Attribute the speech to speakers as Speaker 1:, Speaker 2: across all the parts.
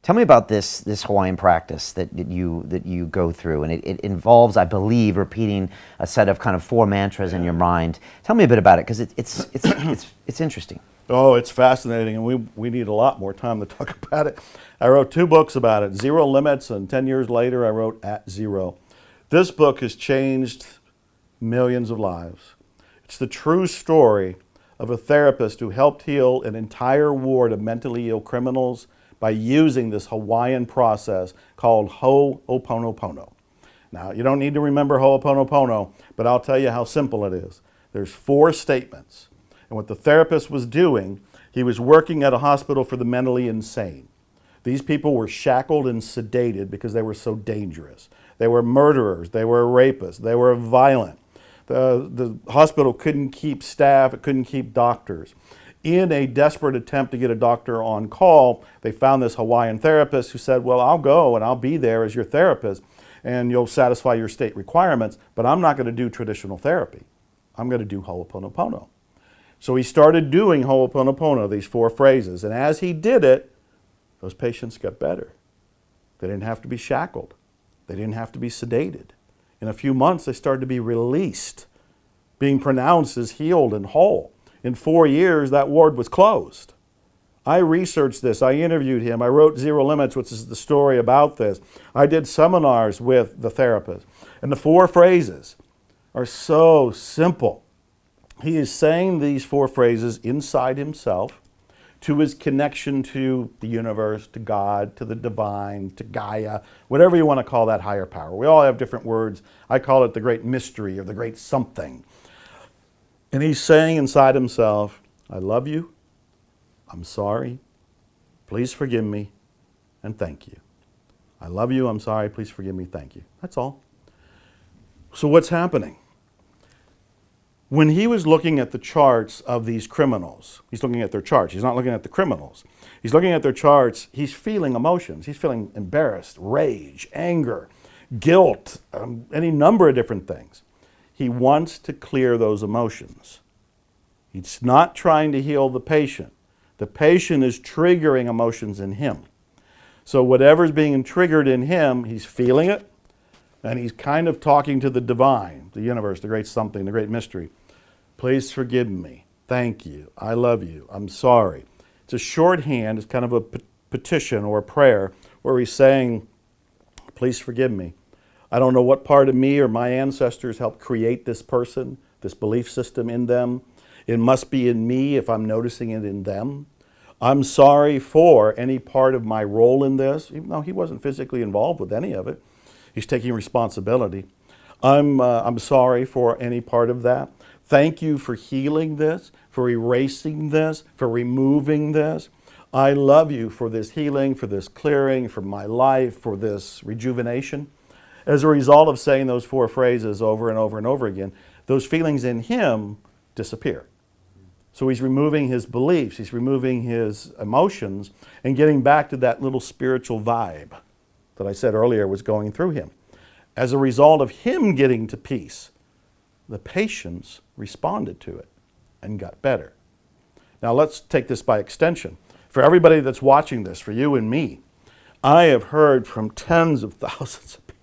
Speaker 1: Tell me about this Hawaiian practice that you go through, and it involves, I believe, repeating a set of kind of 4 mantras in your mind. Tell me a bit about it, because it's interesting.
Speaker 2: Oh, it's fascinating, and we need a lot more time to talk about it. I wrote 2 books about it, Zero Limits, and 10 years later I wrote At Zero. This book has changed millions of lives. It's the true story of a therapist who helped heal an entire ward of mentally ill criminals by using this Hawaiian process called Ho'oponopono. Now, you don't need to remember Ho'oponopono, but I'll tell you how simple it is. There's 4 statements. And what the therapist was doing, he was working at a hospital for the mentally insane. These people were shackled and sedated because they were so dangerous. They were murderers, they were rapists, they were violent. The hospital couldn't keep staff, it couldn't keep doctors. In a desperate attempt to get a doctor on call, they found this Hawaiian therapist who said, well, I'll go and I'll be there as your therapist and you'll satisfy your state requirements, but I'm not going to do traditional therapy. I'm going to do Ho'oponopono. So he started doing Ho'oponopono, these 4 phrases, and as he did it, those patients got better. They didn't have to be shackled. They didn't have to be sedated. In a few months, they started to be released, being pronounced as healed and whole. In 4 years, that ward was closed. I researched this. I interviewed him. I wrote Zero Limits, which is the story about this. I did seminars with the therapist. And the 4 phrases are so simple. He is saying these 4 phrases inside himself to his connection to the universe, to God, to the divine, to Gaia, whatever you want to call that higher power. We all have different words. I call it the great mystery or the great something. And he's saying inside himself, I love you, I'm sorry, please forgive me, and thank you. I love you, I'm sorry, please forgive me, thank you. That's all. So what's happening? When he was looking at the charts of these criminals, he's looking at their charts, he's not looking at the criminals. He's looking at their charts, he's feeling emotions. He's feeling embarrassed, rage, anger, guilt, any number of different things. He wants to clear those emotions. He's not trying to heal the patient. The patient is triggering emotions in him. So whatever's being triggered in him, he's feeling it, and he's kind of talking to the divine, the universe, the great something, the great mystery. Please forgive me. Thank you. I love you. I'm sorry. It's a shorthand. It's kind of a petition or a prayer where he's saying, please forgive me. I don't know what part of me or my ancestors helped create this person, this belief system in them. It must be in me if I'm noticing it in them. I'm sorry for any part of my role in this, even though he wasn't physically involved with any of it. He's taking responsibility. I'm sorry for any part of that. Thank you for healing this, for erasing this, for removing this. I love you for this healing, for this clearing, for my life, for this rejuvenation. As a result of saying those 4 phrases over and over and over again, those feelings in him disappear. So he's removing his beliefs, he's removing his emotions, and getting back to that little spiritual vibe that I said earlier was going through him. As a result of him getting to peace, the patients responded to it and got better. Now let's take this by extension. For everybody that's watching this, for you and me, I have heard from tens of thousands of people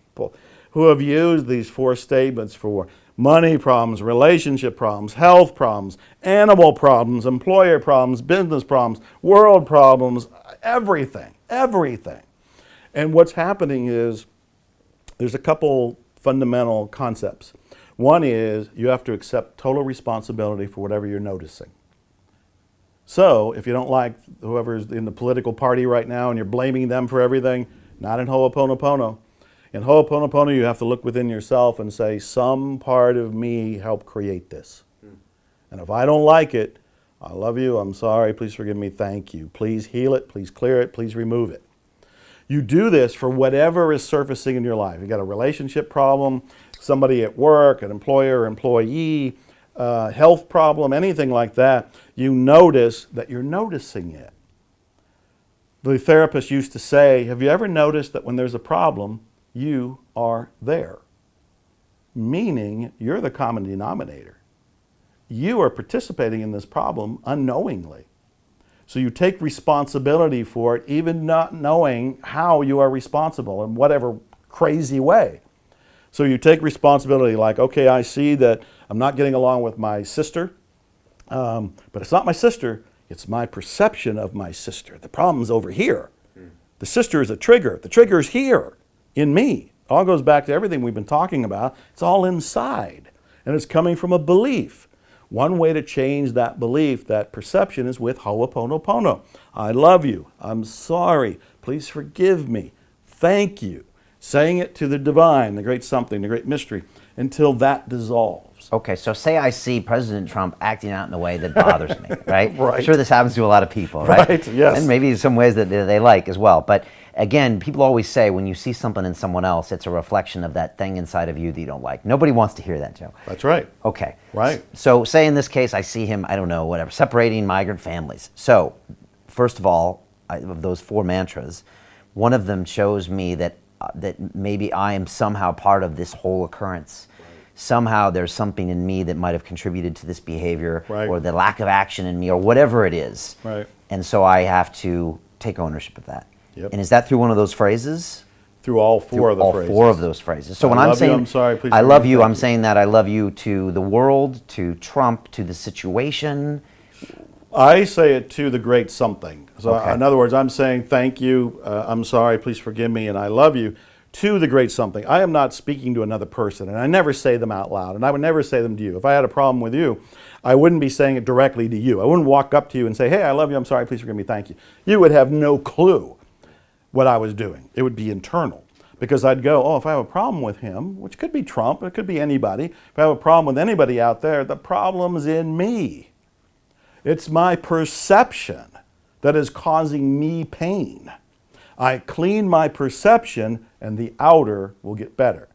Speaker 2: who have used these 4 statements for money problems, relationship problems, health problems, animal problems, employer problems, business problems, world problems, everything. And what's happening is there's a couple fundamental concepts. One is you have to accept total responsibility for whatever you're noticing. So if you don't like whoever's in the political party right now and you're blaming them for everything, not in Ho'oponopono. In Ho'oponopono, you have to look within yourself and say, some part of me helped create this. And if I don't like it, I love you, I'm sorry, please forgive me, thank you. Please heal it, please clear it, please remove it. You do this for whatever is surfacing in your life. You got a relationship problem, somebody at work, an employer or employee, health problem, anything like that. You notice that you're noticing it. The therapist used to say, have you ever noticed that when there's a problem, you are there? Meaning you're the common denominator. You are participating in this problem unknowingly. So you take responsibility for it, even not knowing how you are responsible in whatever crazy way. So you take responsibility like, okay, I see that I'm not getting along with my sister, but it's not my sister, it's my perception of my sister. The problem's over here. The sister is a trigger. The trigger is here in me. It all goes back to everything we've been talking about. It's all inside, and it's coming from a belief. One way to change that belief, that perception, is with Ho'oponopono. I love you. I'm sorry. Please forgive me. Thank you. Saying it to the divine, the great something, the great mystery, until that dissolves.
Speaker 1: Okay, so say I see President Trump acting out in a way that bothers me, right?
Speaker 2: Right.
Speaker 1: I'm sure this happens to a lot of people, right?
Speaker 2: Right, yes.
Speaker 1: And maybe some ways that they like as well. But again, people always say when you see something in someone else, it's a reflection of that thing inside of you that you don't like. Nobody wants to hear that, Joe.
Speaker 2: That's right.
Speaker 1: Okay.
Speaker 2: Right.
Speaker 1: So say in this case, I see him, I don't know, whatever, separating migrant families. So first of all, of those 4 mantras, one of them shows me that maybe I am somehow part of this whole occurrence. Right. Somehow there's something in me that might have contributed to this behavior,
Speaker 2: right,
Speaker 1: or the lack of action in me, or whatever it is.
Speaker 2: Right.
Speaker 1: And so I have to take ownership of that.
Speaker 2: Yep.
Speaker 1: And is that through one of those phrases?
Speaker 2: Through all 4 of the
Speaker 1: all
Speaker 2: phrases.
Speaker 1: 4 of those phrases. So
Speaker 2: I
Speaker 1: when I'm
Speaker 2: love
Speaker 1: saying
Speaker 2: you, I'm sorry, please
Speaker 1: I
Speaker 2: forgive
Speaker 1: love
Speaker 2: me,
Speaker 1: you,
Speaker 2: thank
Speaker 1: I'm
Speaker 2: you.
Speaker 1: saying that I love you to the world, to Trump, to the situation.
Speaker 2: I say it to the great something. So
Speaker 1: Okay.
Speaker 2: in other words, I'm saying thank you, I'm sorry, please forgive me, and I love you to the great something. I am not speaking to another person, and I never say them out loud, and I would never say them to you. If I had a problem with you, I wouldn't be saying it directly to you. I wouldn't walk up to you and say, hey, I love you, I'm sorry, please forgive me, thank you. You would have no clue what I was doing. It would be internal. Because I'd go, oh, if I have a problem with him, which could be Trump, it could be anybody, if I have a problem with anybody out there, the problem's in me. It's my perception that is causing me pain. I clean my perception and the outer will get better.